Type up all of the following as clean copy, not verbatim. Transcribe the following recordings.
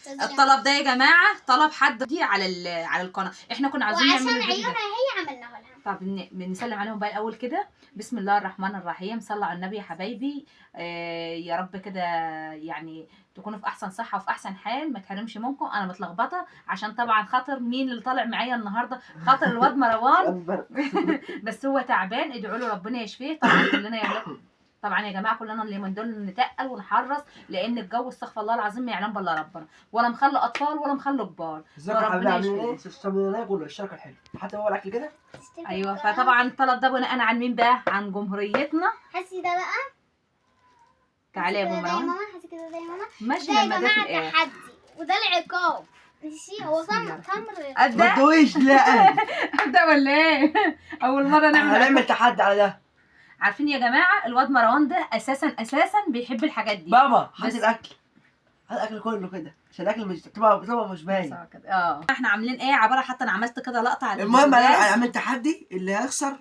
الطلب ده يا جماعه طلب حد دي على القناه، احنا كنا عايزين نعمل وعشان الفيديو عيونها ده. هي عملناه لها. طب بنسلم عليهم بقى الاول كده. بسم الله الرحمن الرحيم، صلوا على النبي يا حبايبي. يا رب كده يعني تكونوا في احسن صحه وفي احسن حال، ما تحرمش منكم. انا متلخبطه عشان طبعا خاطر مين اللي طالع معايا النهارده، خاطر الواد مروان بس هو تعبان، ادعوا له ربنا يشفيه. طبعا كلنا طبعا يا جماعه كلنا اليومين دول نتقل ونحرص، لان الجو استغفر الله العظيم ما يعلم بالله ربنا، ولا مخلي اطفال ولا مخلي كبار. ربنا عاملين ايه؟ تستمروا كله الشركه الحلو حتى هو الاكل كده. ايوه، فطبعا الطلب ده بناء عن مين بقى؟ عن جمهوريتنا. حسي ده بقى. تعالي يا ابو مروان. حسي كده زي ماما. ماشي ده يا لما ده في جماعه الاخر تحدي وده العقاب. ماشي، هو تمر ما ابدا تدويش لا. ابدا ولا ايه؟ اول مره هنعمل تحدي على ده. عارفين يا جماعه الواد مروان ده اساسا بيحب الحاجات دي. بابا هات الاكل، هات الاكل كله كده عشان الاكل مش بتبقى مش باين. احنا عاملين ايه عباره، حتى انا عملت كده لقطه على المهم انا البوتاجاز. عملت تحدي اللي هيخسر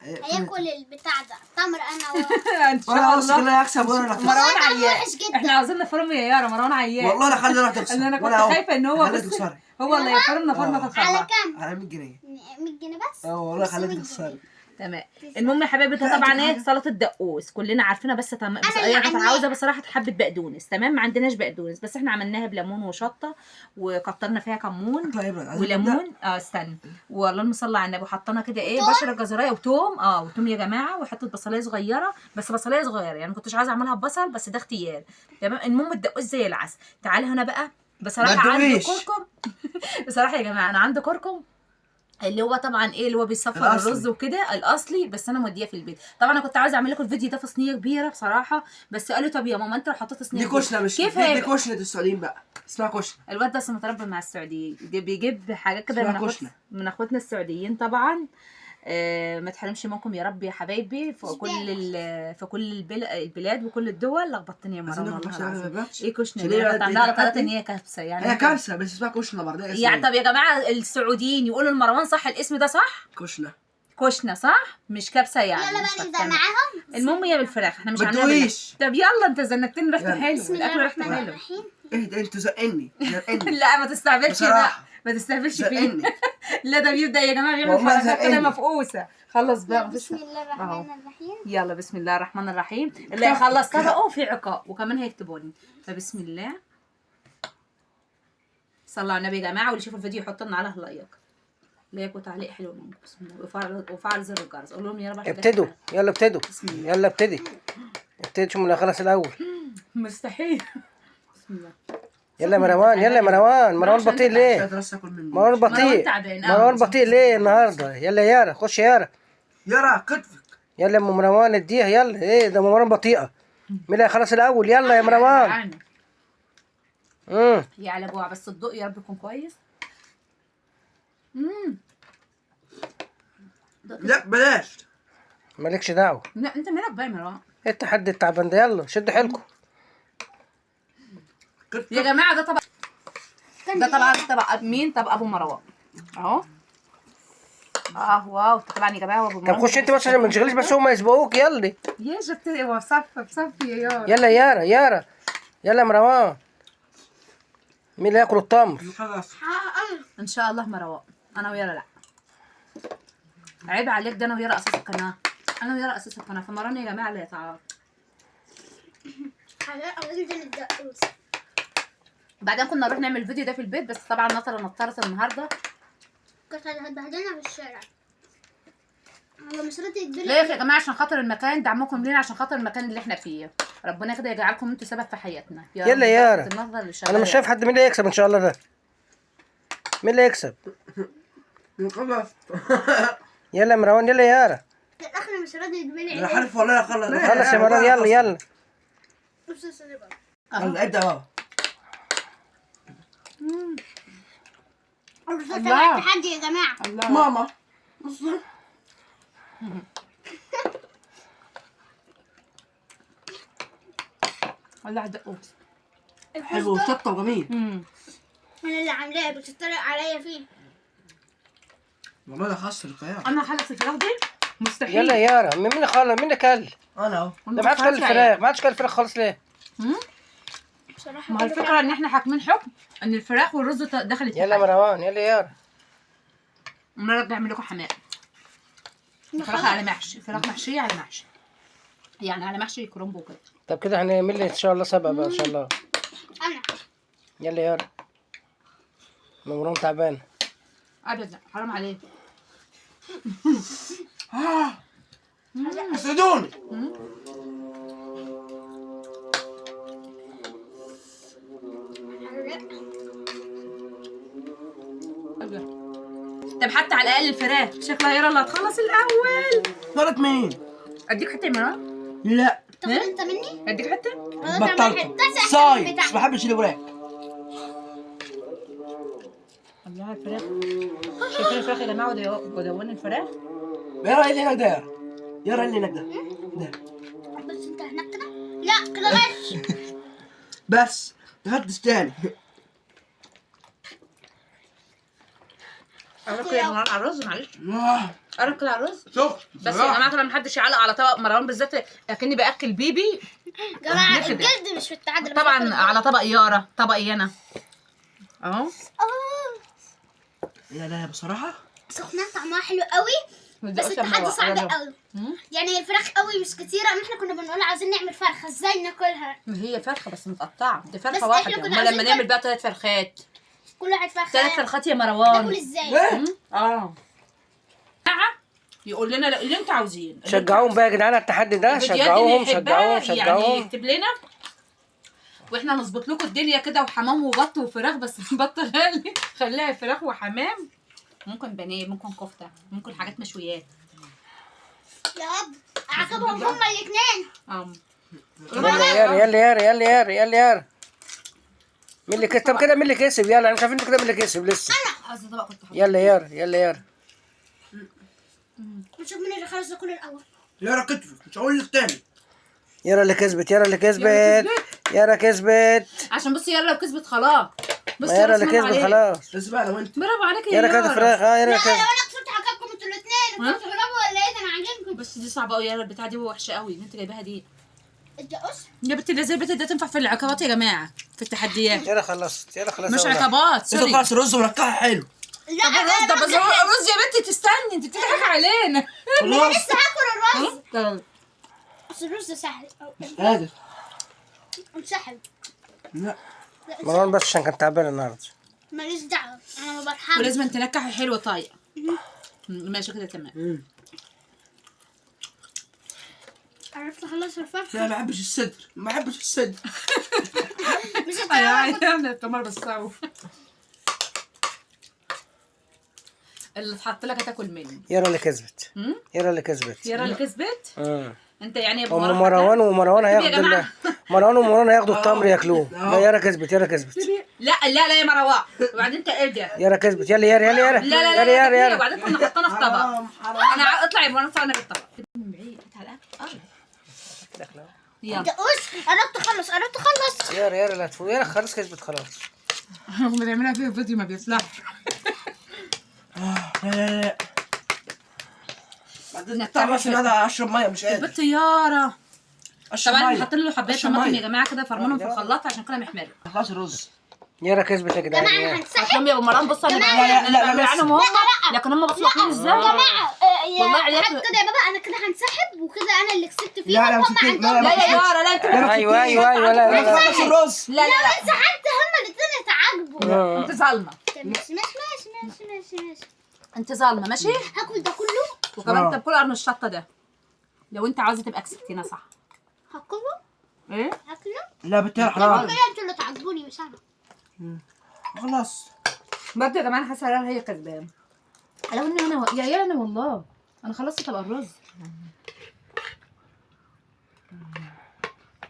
هياكل البتاع ده تمر انا ان شاء وانا واثق ان الله. انا هكسب وانا اللي هكسب. مروان طعمه عيان، وحش جدا. احنا عاوزين نفرم يا يارا. مروان عيان والله انا خلي انا تخسر. اللي انا كنت وأنا أهو. خايفه ان هو خليها بس تخسري. هو اللي يفرمنا فرمه على الفرحه. كام؟ على 100 جنيه. 100 جنيه بس. والله بس خليها 100 تخسري. جنيه. تمام. المهم يا حبايبي ده طبعا ايه، سلطه الدقوس كلنا عارفينها، بس تمام. بس اللي انا كنت عاملاها. عاوزه بصراحه حبه بقدونس. تمام، ما عندناش بقدونس، بس احنا عملناها بليمون وشطه وكترنا فيها كمون اطلع يبرد. عايزين نبدأ؟ وليمون. استنى، والله صل على النبي. وحطينا كده ايه بشره جزريه وتوم. وتوم يا جماعه، وحته بصلايه صغيره، بس بصلايه صغيره يعني، ما كنتش عايزه اعملها ببصل بس ده اختيار. تمام. المهم الدقوس زي العسل. تعالى هنا بقى. بصراحه ما عندي تدوقيش. كركم بصراحه يا جماعه انا عندي كركم اللي هو طبعا ايه اللي هو بيصفر الأصلي. الرز وكده الاصلي، بس انا موديه في البيت. طبعا انا كنت عايزه اعمل لكم الفيديو ده في صينيه كبيره بصراحه، بس قالوا طب يا ماما انت لو حطيت صينيه دي كشنه مش كيف دي هيبقى؟ كشنه السعوديين بقى اسمها كشنه. الواد ده اصلا متربي مع السعوديين، بيجيب حاجات كده اسمها كشنة. من اخواتنا السعوديين طبعا. ما تحرمش منكم يا رب يا حبايبي في كل البلاد وكل الدول. لخبطتني يا عايزين مروان ناكل والله كشنة العظيم. بقى؟ ايه كشنه عشان دي؟ هي كنت عاملاها على تحدي. قناه ان هي كبسه يعني. هي كبسه بس اسمها كشنه برضه. يعني طب يا جماعه السعوديين يقولوا لمروان صح الاسم ده صح؟ كشنه. كشنه صح، مش كبسه يعني. يلا مش بقى نبدأ فاهمة. معاهم. المهم هي بالفراخ، احنا مش ما هنعمل. تدوقيش. طب يلا انت زنتني ريحته يلا. حلو، بسم الله الاكل ريحته الرحمن حلو. الرحيم. اهدى انت زقني زقني. لا ما تستعبلش ده، بصراحة. ما تستعبلش فيه. زقني. لا ده بيبدا يا جماعه بيعمل والله حركات كده زقني. مفقوسه. خلص بقى مفيش. بسم الله الرحمن الرحيم. يلا بسم الله الرحمن الرحيم. اللي هيخلص طبقه في عقاب وكمان هيكتبوني. فبسم الله. صلوا على النبي يا جماعه، واللي يشوف الفيديو يحط لنا عليه لايك. لايك وتعليق حلو منكم. بسم الله. وفعل زر الجرس. قول لهم يا رب. ابتدوا يلا ابتدوا. بسم الله. يلا ابتدي شو من خلص الاول. مستحيل. بسم الله. يلا مروان يلا مروان بطيء ليه؟ ترسكل مني. مروان بطيء. مروان بطيء ليه النهارده؟ يلا يارا خش يارا. يرى كتفك. يلا ام مروان اديها يلا. ايه ده مروان بطيئه. مين اللي هيخلص الاول؟ يلا يا مروان. يا على جوع بس الضوء يا رب يكون كويس. لا بلاش. مالكش دعوه. لا انت مالك بقى يا مروان. ايه التحدي التعبان ده؟ يلا شدوا حيلكم. يا جماعه ده طبق مين؟ طبق ابو مروان اهو. واو طبعا يا جماعه ابو مروان. طب خش انت بس عشان ما تشغليش بس هم يسبقوك. يلا يا جبت هو بصف يا يارا. يلا يارا يلا يا مروان. مين اللي ياكل التمر؟ خلاص. ان شاء الله مروان. انا ويارا لا. عيب عليك، ده انا ويارا اساس القناه. انا ويارا اساس القناه، فمروان يا جماعه لا يتعارض. بعدين كنا نروح نعمل الفيديو ده في البيت، بس طبعا نطرت النهارده. كانت هتبهدلنا في الشارع. هو مش راضي يدينا. ليه يا جماعه؟ عشان خاطر المكان، دعمكم لينا عشان خاطر المكان اللي احنا فيه. ربنا كده يجعلكم انتوا سبب في حياتنا. يلا يارا. انا مش شايف حد. مين اللي هيكسب ان شاء الله ده؟ مين اللي هيكسب؟ خلاص. يلا يا مروان يلا يارا. الاخر مش راضي يدينا. انا عارف والله خلص. خلص يا مروان يلا. يلا ابدا بقى. الله. تحدي يا جماعه. الله. ماما. الله دقوس. حلو وشطه وجميل. انا اللي عاملاه بتتريق عليا فيه. والله ده خاص القيام. انا خلص الفراخ دي مستحيل. يلا يارا. مين اللي خلص؟ مين اللي كل؟ انا اهو. ده ما عادش كل الفراخ. ما عادش كل الفراخ خالص ليه؟ بصراحة ما هو الفكره ان احنا حاكمين حكم ان الفراخ والرز دخلت يلا مروان يلا يارا. المره بنعمل لكم حمام. الفراخ على محشي، الفراخ محشيه على محشي، يعني على محشي كرنب وكده. طب كده هنعمل لي ان شاء الله سبق بقى ان شاء الله. انا يلا يارا. مروان تعبان. ابدا حرام عليك. اسعدوني. طب حتى على الاقل الفراخ شكلها يارا اللي هتخلص الاول. مرت مين؟ اديك حته يا مرام؟ لا تاخد انت مني؟ اديك حته؟ بطلت صايم بس ما بحبش الوراك. الله على الفراخ. شايفين الفراخ يا جماعه ودون الفراخ؟ يارا اللي هناك ده يارا. يارا اللي هناك ده. بس انت هناك كده؟ لا كده غش. بس تفتش تاني. قرب كده يا مروان على الرز معلش. آه. قرب كده على الرز. شوف بس يا جماعه طبعا محدش يعلق على طبق مروان بالذات اكني باكل بيبي. يا جماعة كده. الجلد مش في التعادل. طبعا على طبق يارا، طبقي انا اهو. لا بصراحة سخنة طعمها حلو قوي. بس التحدي صعب قوي. يعني الفراخ قوي مش كتيرة. احنا كنا بنقول عايزين نعمل فرخة ازاي ناكلها. هي فرخه بس متقطعه، دي بس فرخه إحنا واحده. كنا امال عايزين لما نعمل بقى 3 فرخات. كل واحد فرخة. 3 فرخات يا ناكل مروان. ازاي؟ ايه؟ اه يقول لنا اللي انتوا عاوزين. شجعوهم بقى يا جدعان على التحدي ده. شجعوهم يعني شجعوهم. يكتب لنا واحنا نظبط لكم الدنيا كده، وحمام وبط وفراخ. بس نبطل خليها فراخ وحمام. ممكن بانيه، ممكن كفته، ممكن حاجات مشويات. يا رب عجبهم هما الاثنين. يلا يارا يلا يارا يلا يارا يلا يارا. مين اللي كسب؟ طب كده مين اللي كسب؟ يلا انا مش عارفين كده مين اللي كسب لسه. عايزه طبق كنت حاطه. يلا يارا يلا يارا. نشوف مين اللي خلص كل الاول. يارا كتفت مش هقول لك تاني. يارا اللي كسبت. يارا اللي كسبت. يارا كسبت. عشان بصي يارا لو كسبت خلاص. ما يارا اللي كسبت خلاص. بس بقى لو انت برافو عليك يا يارا كانت فراخ. يارا لا كسبت. لو انا كسبت عجبكم انتوا الاثنين. كنتوا تغلبوا ولا ايه؟ ده انا عاجبكم. بس دي صعبه قوي يارا، البتاعه دي وحشه قوي اللي انت جايباها دي. الدقوس. يا بنتي اللي زي البت ده تنفع في العقبات يا جماعه، في التحديات. يارا خلصت. يارا خلصت. مش عقبات انت سوري. خلاص الرز وركعها حلو. لا طب الرز ده بس الرز يا بنتي تستني، انت بتضحكي علينا. خلاص لسه هاكل الرز. طب بس الرز سهل. قادر. انسحب. لا مروان بس عشان كان تعبان النهارده. ماليش دعوة. انا ما برحمش. ولازم تنكحي حلوه طايقه. ماشي كده تمام. عرفت اخلص الفرخة. لا ما بحبش الصدر ما بحبش الصدر. مش هتعرف. انا التمر بصعب. اللي اتحط لك هتاكل مني. يارا اللي كسبت. يارا اللي كسبت. يارا اللي كسبت. انت يعني يا ابو ام مروان ومروان يا هياخدوا جماعة. مروان ومروان هياخدوا التمر ياكلوه. لا يارا كسبت. يارا كسبت. لا يا مروان وبعدين انت ارجع. يارا كسبت. يلا يارا يلا يارا. لا يلا يارا يا يارا. وبعدين كنا حطينا في طبق. انا اطلع يا مروان اطلع انا بالطبق من بعيد على الاكل. يلا دقوس. قربت اخلص. يارا يارا لا تفوق. يارا خلاص كسبت خلاص. هم بيعملوها فيه فيديو ما بيصلحش. لا بعدين تعرف ان هذا اشرب ميه مش قادر. البت يارا اشرب طبعا ميه. حاطين له حبايه أشرب طماطم مية. يا جماعه كده فرمانهم في الخلاط عشان كده محمر. خلاص الرز. يارا كسبت يا جدعان. جماعة انا هنسحب. هم يا ابو مرام بصوا انا لا، بعمل عنهم هم لكن هم بصوا واقفين ازاي. جماعة والله يا عيال- حد كده يا بابا انا كده هنسحب وكده انا اللي كسبت فيه. لا، هم مسكين. عندهم. لا، لا يا يارا لا انت ايوه لا لا خلاص الرز. لا انسحبت هم الاثنين اتعاقبوا. انت ظالمه. ماشي. انت ظالمه ماشي. هاكل ده كله. وكمان انت بكل قرن الشطه ده لو انت عاوزه تبقى كسبتينا صح. هاكله. ايه هاكله. لا بالتالي حرام. كده انتوا اللي تعاقبوني مش انا. خلاص برضه يا جماعه حاسه هي كسبانه. لو ان انا يا عيال انا والله انا خلصت طبق الرز.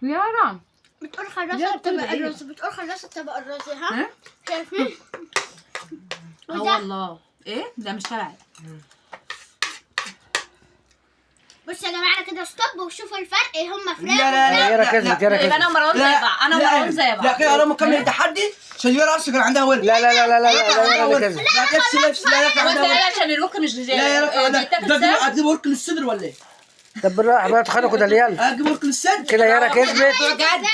يارا بتقول خلصت طبق الرز. طبق الرز ها؟ شايفين؟ اه والله ايه ده مش تبعي. بصوا يا جماعه كده ستوب وشوفوا الفرق. هم فراخ. لا يارا كسبت. يارا يبقى كسبت. انا ومروان زي بعض. انا ومروان زي بعض. لا كده لما كمل التحدي عشان يارا اصلا كان عندها ولد. لا يارا اللي كسبت. لا كسب نفس لا كان وانت عندها ولد. عشان الوك مش لا يارا بيتاكل ده ازاي؟ هتجيب ورك للصدر ولا ايه؟ طب بالراحه بقى تخانقوا ده العيال اجيب ورك للصدر كده. يارا كسبت،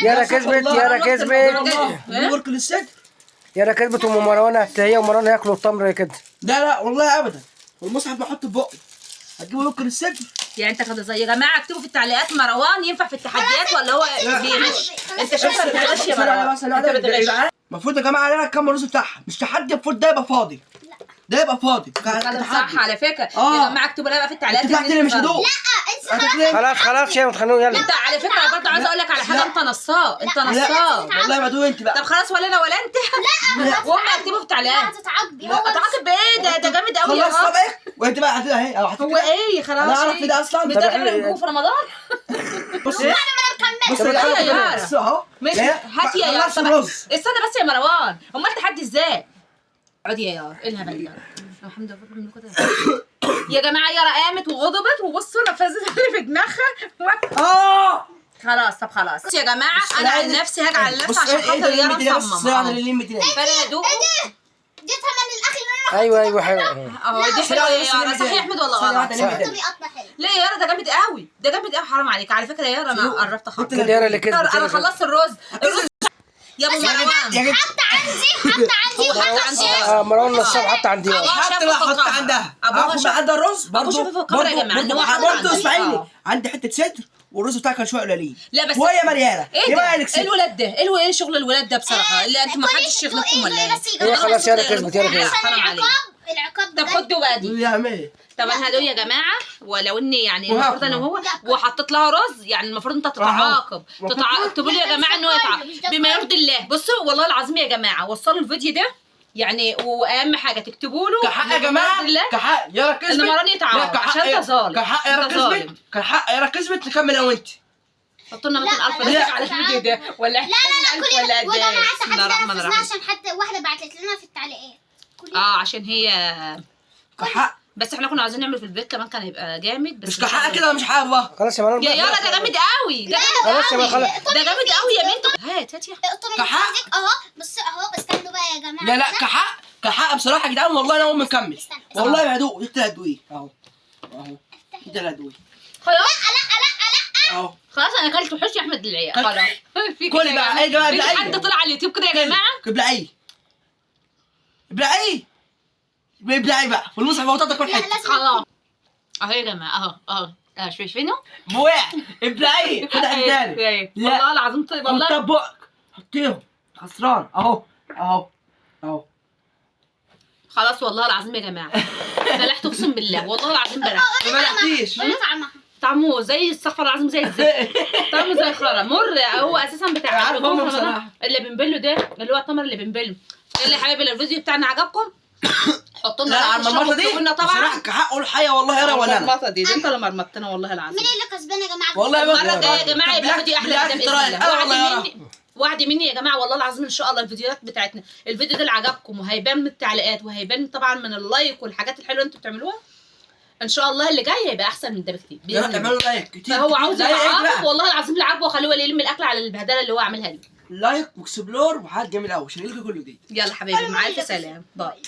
يارا كسبت، يارا كسبت، اجيب ورك للصدر. يارا كسبت. ام مروان هي ومروان هياكلوا التمر كده. لا والله ابدا، والمصحف بحطه في بقي. هتجيب ورك للصدر. يعني انت كده زي يا جماعه اكتبوا في التعليقات مروان ينفع في التحديات ولا هو بيغش؟ انت شايفه بتغش يا مروان؟ انت بتغش. المفروض يا جماعه انا اكمل الرز بتاعها، مش تحدي. المفروض ده يبقى فاضي، ده يبقى فاضي. كلام صح على فكره. آه. يا جماعه اكتبوا لها بقى في التعليقات. انت تحت ليه مش هدوء؟ خلاص يا متخانقوا يلا. انت على فكره انا برضه عايزه اقول لك على حاجه. انت نصاب، انت نصاب. والله ما دوق انت بقى. طب خلاص ولا انا ولا انت. وهم يكتبوا في التعليقات. هتتعاقبي. هو تعاقب بايه؟ ده جامد قوي يا خلاص. طب غاب. ايه وانت بقى هتبقى اهي او هو ايه خلاص؟ انا اعرف ده اصلا. مش ده اللي بنجيبه في رمضان؟ بص انا مكمل. بص طب يا يا يارا. بص اهو. ماشي هات يا يارا. خلص الرز. استنى بس يا مروان، امال تحدي ازاي؟ اقعدي يا يارا. ايه الهبل ده؟ الحمد لله منكم كده. يا جماعه يارا قامت وغضبت وبصوا نفذت اللي في دماغها. خلاص. طب خلاص يا جماعه انا عن نفسي هاجي على نفسي عشان خاطر يارا مصممه. فانا هدوء. دي ثمن الاكل اللي انا ايوه حلو. اهو دي حلوه يا يارا. صح يا احمد ولا غلط؟ حطيته بيقطع حلو. لا يا يارا ده جامد قوي، ده جامد قوي. حرام عليك على فكره يا يارا. انا قربت اخلص. كده يارا اللي كسبت. انا خلصت الرز يا ابو مروان. حتى عندي مروان نصاب حتى عندي. حط عندها اخد عندها الرز برضه اسمعيني. عندي حته صدر والرز بتاعك كان شويه قليلين. لا بس وهي مليانه. ايه ده؟ ايه الولاد ده؟ ايه شغل الولاد ده بصراحه؟ اللي انتوا ما حدش شغلكم ولا ايه؟ هي خلاص يارا كسبت. حرام عليك. العقاب طب خدوا بقى دي. يعمل طب انا هدول يا جماعه ولو اني يعني المفروض انا وهو وحطيت لها رز، يعني المفروض انت تتعاقب. اكتبوا لي يا جماعه ان هو يتعاقب بما يرضي الله. بصوا والله العظيم يا جماعه وصلوا الفيديو ده يعني. واهم حاجه تكتبوا له كحق يا جماعه. كحق يارا كسبت. ان مروان يتعاقب عشان انت ظالم. كحق يارا كسبت. كحق يارا كسبت. نكمل انا وانت. حطوا لنا 200,000 لايك على الفيديو ده ولا 20,000 ولا قد ايه؟ بسم الله الرحمن الرحيم. عشان حتى واحده بعتت لنا في التعليقات. عشان هي كحق. بس احنا كنا عايزين نعمل في البيت كمان كان هيبقى جامد. بس مش كحق كده مش حابه. خلاص يا مروان. يا يارا ده جامد قوي. ده خلاص يا مروان. ده جامد قوي يا بنت. هات يا كحق اهو. بصوا اهو. استنوا بقى يا جماعه. لا كحق بصراحه يا جدعان. والله انا اقوم مكمل. والله ما هدوء. انت هدويه اهو. انت اللي هدويه. خلاص. لا اهو. خلاص انا اكلت وحش يا احمد العيال. خلاص. كل بقى اي جماعه. في حد طلع على اليوتيوب كده يا جماعه؟ ابلعي بقى. والمصحف بوططك كل حته. خلاص اهو يا جماعه. اهو شايفينه؟ بوع. ابلعي. خد حد تاني. والله العظيم. طيب والله. حطها بقك. حطيهم. خسران اهو. خلاص والله العظيم يا جماعه. بلحت اقسم بالله والله العظيم بلحت. ما بلعتيش. طعمه زي استغفر الله العظيم زي الزفت. طعمه زي الخرا مر. هو اساسا بتاع اللي بنبله ده اللي هو التمر اللي بنبله. يلا يا حبايبي الفيديو بتاعنا عجبكم حطوا لنا على المرمطه دي بصراحه كحق الحياه والله يرى ولا المرمطه دي انت اللي مرمطتنا والله العظيم. مين اللي كسبان يا جماعه؟ والله المره الجايه يا جماعه يبقى فيديو احلى كده باذن الله. وعد مني يا جماعه والله العظيم ان شاء الله الفيديوهات بتاعتنا الفيديو ده اللي عجبكم وهيبان من التعليقات وهيبان طبعا من اللايك والحاجات الحلوه اللي انتوا بتعملوها. ان شاء الله اللي جاي هيبقى احسن من ده بكتير باذن الله. اعملوا لايك كتير. فهو عاوز يعاقب والله العظيم اللي عاجبه وخلوه يلم الاكل على البهدله اللي هو عاملها دي. لايك واكسبلور وحاجات جميله قوي. شيل لكم كله دي. يلا حبايبي مع الف سلامه. باي.